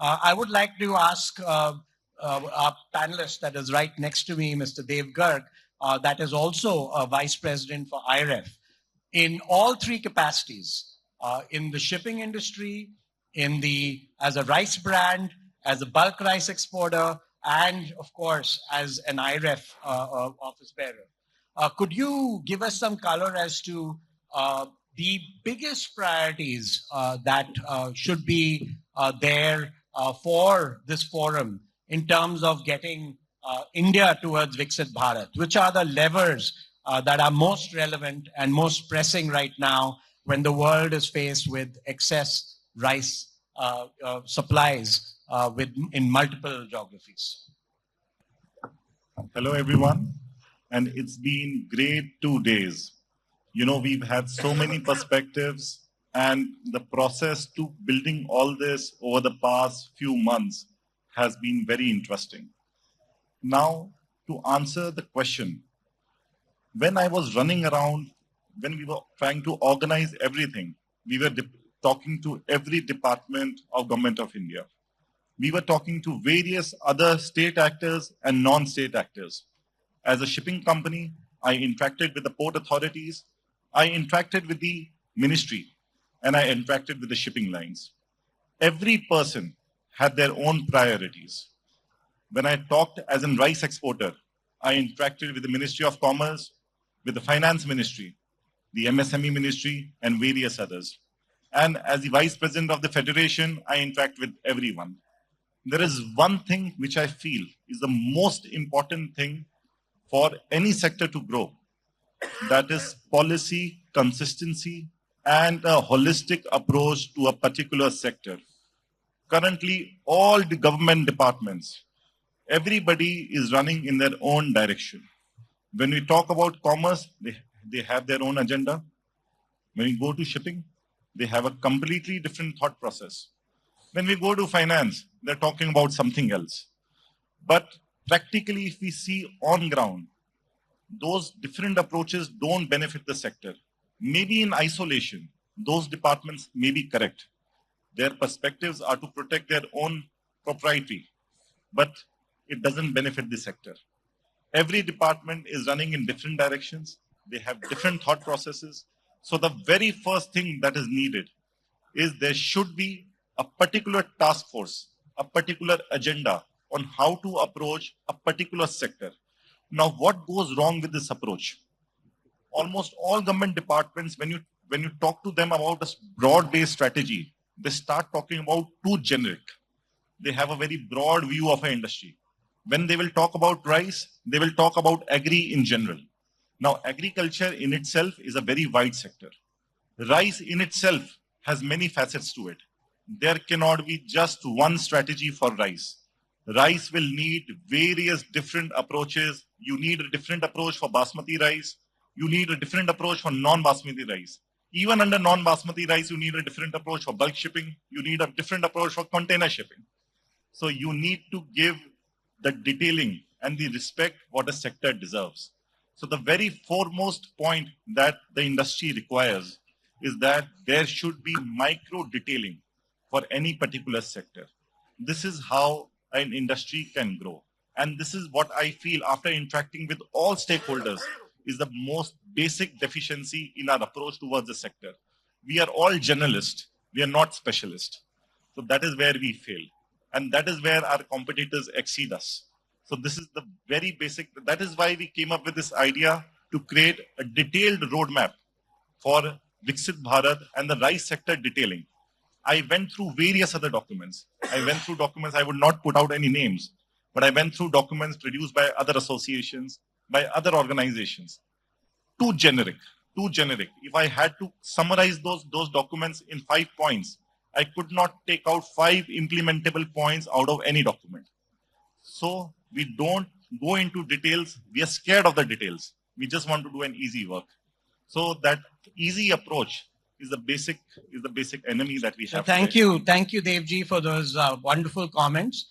I would like to ask our panelist that is right next to me, Mr. Dev Garg, that is also a vice president for IREF, in all three capacities, in the shipping industry, as a rice brand, as a bulk rice exporter, and of course, as an IREF office bearer. Could you give us some color as to the biggest priorities that should be there for this forum in terms of getting India towards Viksit Bharat? Which are the levers that are most relevant and most pressing right now when the world is faced with excess rice supplies in multiple geographies? Hello, everyone. And it's been great 2 days. We've had so many perspectives, and the process to building all this over the past few months has been very interesting. Now, to answer the question, when I was running around, when we were trying to organize everything, we were talking to every department of Government of India. We were talking to various other state actors and non-state actors. As a shipping company, I interacted with the port authorities, I interacted with the ministry, and I interacted with the shipping lines. Every person had their own priorities. When I talked as a rice exporter, I interacted with the Ministry of Commerce, with the Finance Ministry, the MSME Ministry, and various others. And as the Vice President of the Federation, I interact with everyone. There is one thing which I feel is the most important thing for any sector to grow. That is policy, consistency, and a holistic approach to a particular sector. Currently, all the government departments, everybody is running in their own direction. When we talk about commerce, they have their own agenda. When we go to shipping, they have a completely different thought process. When we go to finance, they're talking about something else. But practically, if we see on ground, those different approaches don't benefit the sector. Maybe in isolation, those departments may be correct. Their perspectives are to protect their own propriety, but it doesn't benefit the sector. Every department is running in different directions. They have different thought processes. So the very first thing that is needed is there should be a particular task force, a particular agenda on how to approach a particular sector. Now, what goes wrong with this approach? Almost all government departments, when you talk to them about this broad-based strategy, they start talking about too generic. They have a very broad view of an industry. When they will talk about rice, they will talk about agri in general. Now, agriculture in itself is a very wide sector. Rice in itself has many facets to it. There cannot be just one strategy for rice. Rice will need various different approaches. You need a different approach for basmati rice. You need a different approach for non-basmati rice. Even under non-basmati rice, you need a different approach for bulk shipping. You need a different approach for container shipping. So you need to give the detailing and the respect what a sector deserves. So the very foremost point that the industry requires is that there should be micro detailing for any particular sector. This is how an industry can grow. And this is what I feel after interacting with all stakeholders is the most basic deficiency in our approach towards the sector. We are all generalists. We are not specialists. So that is where we fail. And that is where our competitors exceed us. So this is the very basic. That is why we came up with this idea to create a detailed roadmap for Viksit Bharat and the rice sector detailing. I went through various other documents. I would not put out any names, but I went through documents produced by other associations, by other organizations. Too generic. If I had to summarize those documents in 5 points, I could not take out 5 implementable points out of any document. So we don't go into details. We are scared of the details. We just want to do an easy work. So that easy approach is the basic enemy that we have. Thank you, Devji, for those wonderful comments.